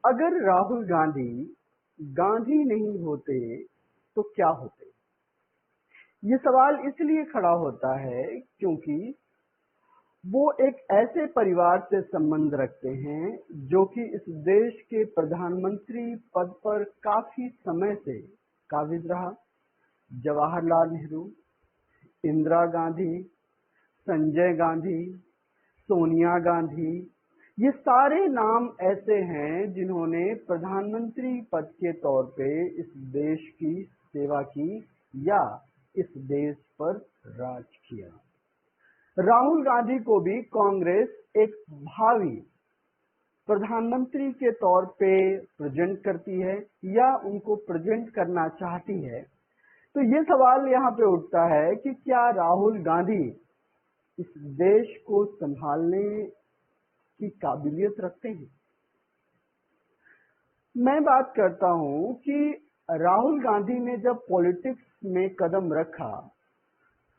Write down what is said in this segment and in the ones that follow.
अगर राहुल गांधी गांधी नहीं होते तो क्या होते? ये सवाल इसलिए खड़ा होता है क्योंकि वो एक ऐसे परिवार से संबंध रखते हैं जो कि इस देश के प्रधानमंत्री पद पर काफी समय से काबिज रहा। जवाहरलाल नेहरू, इंदिरा गांधी, संजय गांधी, सोनिया गांधी, ये सारे नाम ऐसे हैं जिन्होंने प्रधानमंत्री पद के तौर पे इस देश की सेवा की या इस देश पर राज किया। राहुल गांधी को भी कांग्रेस एक भावी प्रधानमंत्री के तौर पे प्रेजेंट करती है या उनको प्रेजेंट करना चाहती है। तो ये सवाल यहाँ पे उठता है कि क्या राहुल गांधी इस देश को संभालने की काबिलियत रखते हैं? मैं बात करता हूं कि राहुल गांधी ने जब पॉलिटिक्स में कदम रखा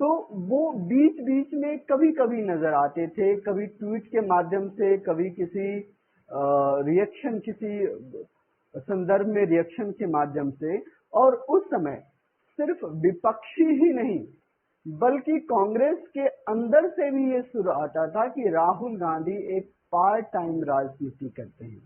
तो वो बीच बीच में कभी कभी नजर आते थे, कभी ट्वीट के माध्यम से, कभी किसी रिएक्शन, किसी संदर्भ में रिएक्शन के माध्यम से। और उस समय सिर्फ विपक्षी ही नहीं बल्कि कांग्रेस के अंदर से भी ये सुर आता था कि राहुल गांधी एक पार्ट टाइम राजनीति करते हैं,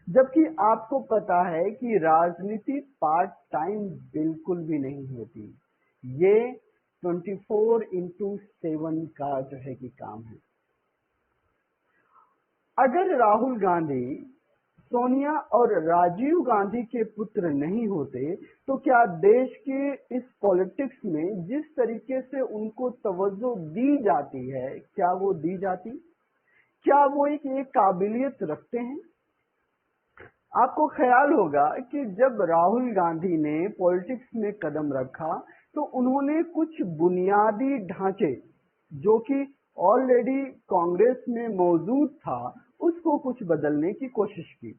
जबकि आपको पता है कि राजनीति पार्ट टाइम बिल्कुल भी नहीं होती। ये 24/7 का जो है कि काम है। अगर राहुल गांधी सोनिया और राजीव गांधी के पुत्र नहीं होते तो क्या देश के इस पॉलिटिक्स में जिस तरीके से उनको तवज्जो दी जाती है, क्या वो दी जाती? क्या वो एक काबिलियत रखते हैं? आपको ख्याल होगा कि जब राहुल गांधी ने पॉलिटिक्स में कदम रखा तो उन्होंने कुछ बुनियादी ढांचे जो कि ऑलरेडी कांग्रेस में मौजूद था उसको कुछ बदलने की कोशिश की।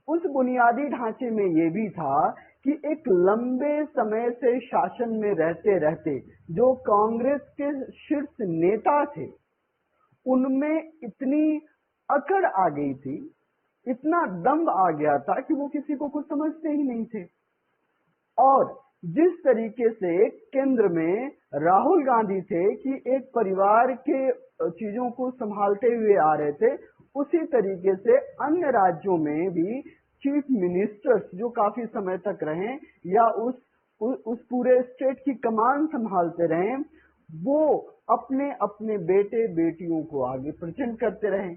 उस बुनियादी ढांचे में ये भी था कि एक लंबे समय से शासन में रहते रहते जो कांग्रेस के शीर्ष नेता थे उनमें इतनी अकड़ आ गई थी, इतना दम आ गया था कि वो किसी को कुछ समझते ही नहीं थे। और जिस तरीके से केंद्र में राहुल गांधी थे कि एक परिवार के चीजों को संभालते हुए आ रहे थे, उसी तरीके से अन्य राज्यों में भी चीफ मिनिस्टर्स जो काफी समय तक रहे या उस पूरे स्टेट की कमान संभालते रहे, वो अपने अपने बेटे बेटियों को आगे प्रेजेंट करते रहे।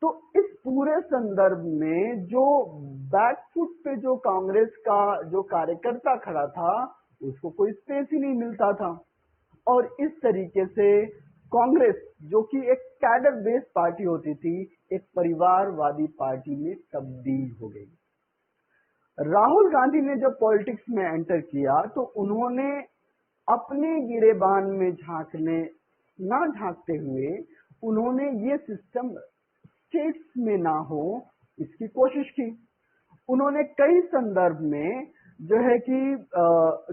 तो इस पूरे संदर्भ में जो बैकफुट पे जो कांग्रेस का जो कार्यकर्ता खड़ा था उसको कोई स्पेस ही नहीं मिलता था। और इस तरीके से कांग्रेस जो कि एक कैडर बेस्ड पार्टी होती थी एक परिवारवादी पार्टी में तब्दील हो गई। राहुल गांधी ने जब पॉलिटिक्स में एंटर किया तो उन्होंने अपने गिरेबान में झांकते हुए उन्होंने ये सिस्टम स्टेट्स में ना हो इसकी कोशिश की। उन्होंने कई संदर्भ में जो है कि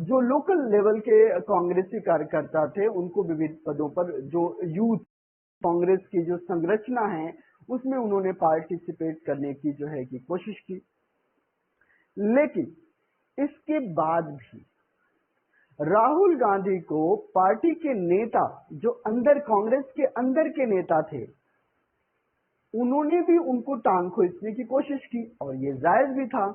जो लोकल लेवल के कांग्रेसी कार्यकर्ता थे उनको विविध पदों पर, जो यूथ कांग्रेस की जो संरचना है उसमें उन्होंने पार्टिसिपेट करने की जो है कि कोशिश की। लेकिन इसके बाद भी राहुल गांधी को पार्टी के नेता जो अंदर कांग्रेस के अंदर के नेता थे उन्होंने भी उनको टांग खींचने की कोशिश की। और ये जायज भी था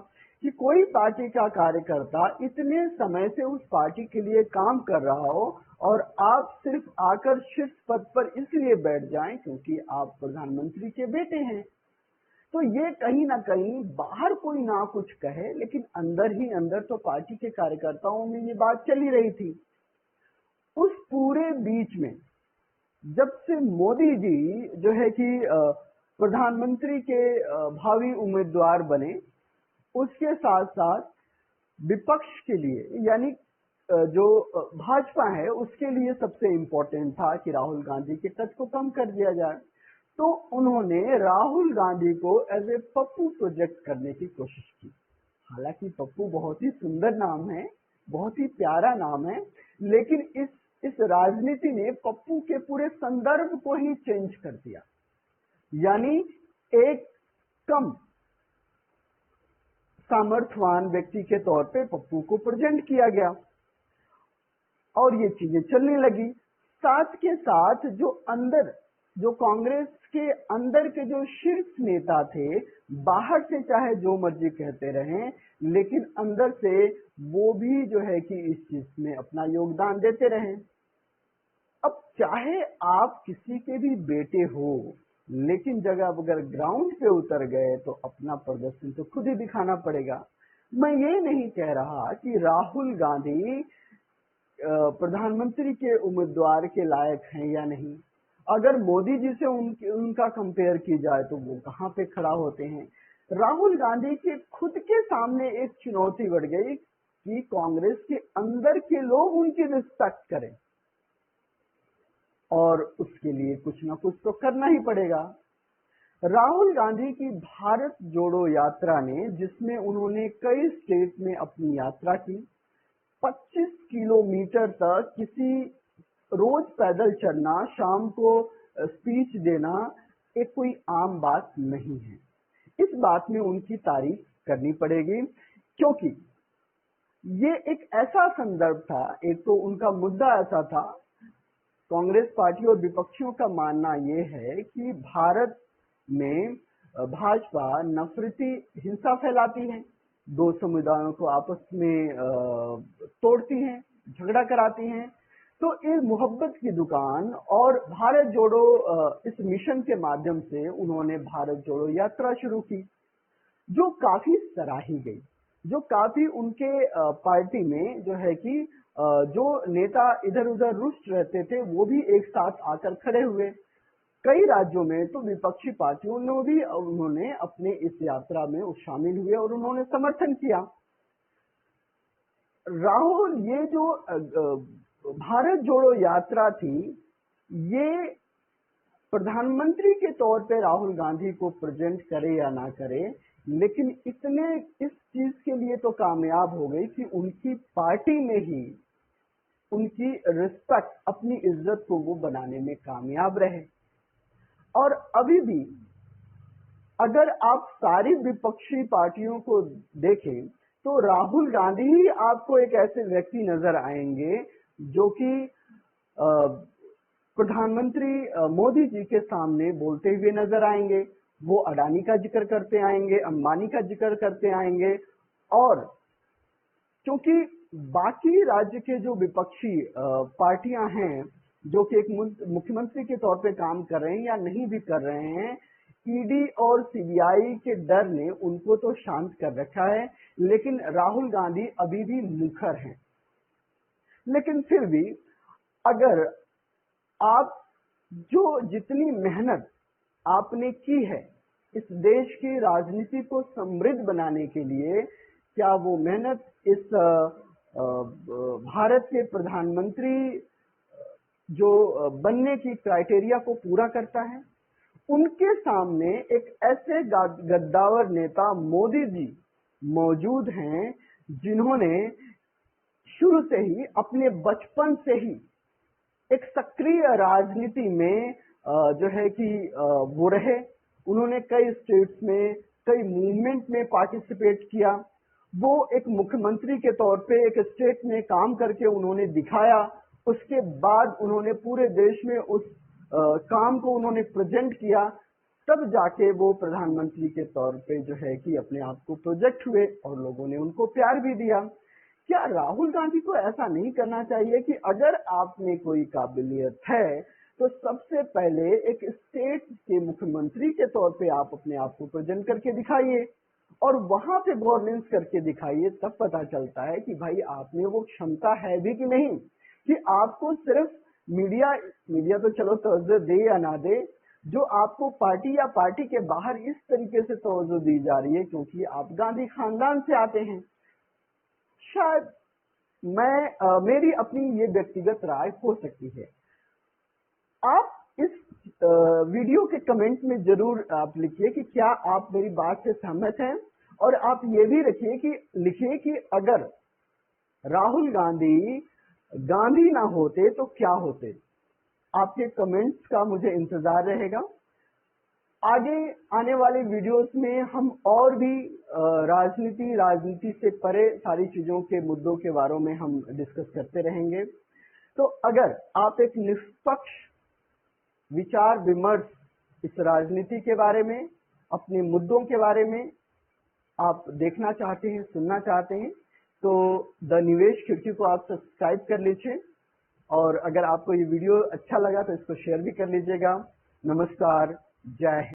कि कोई पार्टी का कार्यकर्ता इतने समय से उस पार्टी के लिए काम कर रहा हो और आप सिर्फ आकर शीर्ष पद पर इसलिए बैठ जाएं क्योंकि आप प्रधानमंत्री के बेटे हैं। तो ये कहीं ना कहीं बाहर कोई ना कुछ कहे लेकिन अंदर ही अंदर तो पार्टी के कार्यकर्ताओं में ये बात चली रही थी। उस पूरे बीच में जब से मोदी जी जो है कि प्रधानमंत्री के भावी उम्मीदवार बने, उसके साथ साथ विपक्ष के लिए यानी जो भाजपा है उसके लिए सबसे इम्पोर्टेंट था कि राहुल गांधी के टच को कम कर दिया जाए। तो उन्होंने राहुल गांधी को एज ए पप्पू प्रोजेक्ट करने की कोशिश की। हालांकि पप्पू बहुत ही सुंदर नाम है, बहुत ही प्यारा नाम है, लेकिन इस राजनीति ने पप्पू के पूरे संदर्भ को ही चेंज कर दिया। यानी एक कम सामर्थ्यवान व्यक्ति के तौर पे पप्पू को प्रेजेंट किया गया और ये चीजें चलने लगी। साथ के साथ जो कांग्रेस के अंदर के जो शीर्ष नेता थे, बाहर से चाहे जो मर्जी कहते रहें, लेकिन अंदर से वो भी जो है कि इस चीज में अपना योगदान देते रहे। अब चाहे आप किसी के भी बेटे हो, लेकिन जब अगर ग्राउंड पे उतर गए तो अपना प्रदर्शन तो खुद ही दिखाना पड़ेगा। मैं ये नहीं कह रहा कि राहुल गांधी प्रधानमंत्री के उम्मीदवार के लायक हैं या नहीं। अगर मोदी जी से उनका कंपेयर की जाए तो वो कहाँ पे खड़ा होते हैं। राहुल गांधी के खुद के सामने एक चुनौती बढ़ गई कि कांग्रेस के अंदर के लोग उनकी रिस्पेक्ट करें, और उसके लिए कुछ ना कुछ तो करना ही पड़ेगा। राहुल गांधी की भारत जोड़ो यात्रा ने, जिसमें उन्होंने कई स्टेट में अपनी यात्रा की, 25 किलोमीटर तक किसी रोज पैदल चलना, शाम को स्पीच देना, एक कोई आम बात नहीं है। इस बात में उनकी तारीफ करनी पड़ेगी, क्योंकि ये एक ऐसा संदर्भ था। एक तो उनका मुद्दा ऐसा था, कांग्रेस पार्टी और विपक्षियों का मानना ये है कि भारत में भाजपा नफरती हिंसा फैलाती है, दो समुदायों को आपस में तोड़ती हैं, झगड़ा कराती हैं। तो इस मोहब्बत की दुकान और भारत जोड़ो इस मिशन के माध्यम से उन्होंने भारत जोड़ो यात्रा शुरू की, जो काफी सराही गई, जो काफी उनके पार्टी में जो है कि जो नेता इधर उधर रुष्ट रहते थे वो भी एक साथ आकर खड़े हुए। कई राज्यों में तो विपक्षी पार्टियों ने भी उन्होंने अपने इस यात्रा में शामिल हुए और उन्होंने समर्थन किया। राहुल, ये जो भारत जोड़ो यात्रा थी, ये प्रधानमंत्री के तौर पे राहुल गांधी को प्रेजेंट करे या ना करे, लेकिन इतने इस चीज के लिए तो कामयाब हो गई कि उनकी पार्टी में ही उनकी रिस्पेक्ट, अपनी इज्जत को वो बनाने में कामयाब रहे। और अभी भी अगर आप सारी विपक्षी पार्टियों को देखें तो राहुल गांधी ही आपको एक ऐसे व्यक्ति नजर आएंगे जो कि प्रधानमंत्री मोदी जी के सामने बोलते हुए नजर आएंगे। वो अडानी का जिक्र करते आएंगे, अंबानी का जिक्र करते आएंगे, और क्योंकि बाकी राज्य के जो विपक्षी पार्टियां हैं जो कि एक मुख्यमंत्री के तौर पे काम कर रहे हैं या नहीं भी कर रहे हैं, ईडी और सीबीआई के डर ने उनको तो शांत कर रखा है, लेकिन राहुल गांधी अभी भी मुखर हैं। लेकिन फिर भी अगर आप जितनी मेहनत आपने की है इस देश की राजनीति को समृद्ध बनाने के लिए, क्या वो मेहनत इस भारत के प्रधानमंत्री जो बनने की क्राइटेरिया को पूरा करता है? उनके सामने एक ऐसे गद्दावर नेता मोदी जी मौजूद हैं जिन्होंने शुरू से ही, अपने बचपन से ही एक सक्रिय राजनीति में जो है कि वो रहे। उन्होंने कई स्टेट्स में, कई मूवमेंट में पार्टिसिपेट किया। वो एक मुख्यमंत्री के तौर पे एक स्टेट में काम करके उन्होंने दिखाया। उसके बाद उन्होंने पूरे देश में उस काम को उन्होंने प्रेजेंट किया, तब जाके वो प्रधानमंत्री के तौर पे जो है कि अपने आप को प्रोजेक्ट हुए और लोगों ने उनको प्यार भी दिया। क्या राहुल गांधी को ऐसा नहीं करना चाहिए कि अगर आप में कोई काबिलियत है तो सबसे पहले एक स्टेट के मुख्यमंत्री के तौर पे आप अपने आप को प्रेजेंट करके दिखाइए और वहां पे गवर्नेंस करके दिखाइए, तब पता चलता है कि भाई आप में वो क्षमता है भी कि नहीं, कि आपको सिर्फ मीडिया तो चलो तवज्जो दे या ना दे, जो आपको पार्टी या पार्टी के बाहर इस तरीके से तवज्जो दी जा रही है क्योंकि आप गांधी खानदान से आते हैं। शायद मेरी अपनी ये व्यक्तिगत राय हो सकती है। आप इस वीडियो के कमेंट में जरूर आप लिखिए कि क्या आप मेरी बात से सहमत हैं, और आप ये भी लिखिए कि अगर राहुल गांधी ना होते तो क्या होते। आपके कमेंट्स का मुझे इंतजार रहेगा। आगे आने वाले वीडियोस में हम और भी राजनीति से परे सारी चीजों के मुद्दों के बारे में हम डिस्कस करते रहेंगे। तो अगर आप एक निष्पक्ष विचार विमर्श इस राजनीति के बारे में, अपने मुद्दों के बारे में आप देखना चाहते हैं, सुनना चाहते हैं, तो द निवेश खिड़की को आप सब्सक्राइब कर लीजिए। और अगर आपको ये वीडियो अच्छा लगा तो इसको शेयर भी कर लीजिएगा। नमस्कार, जय हिंद।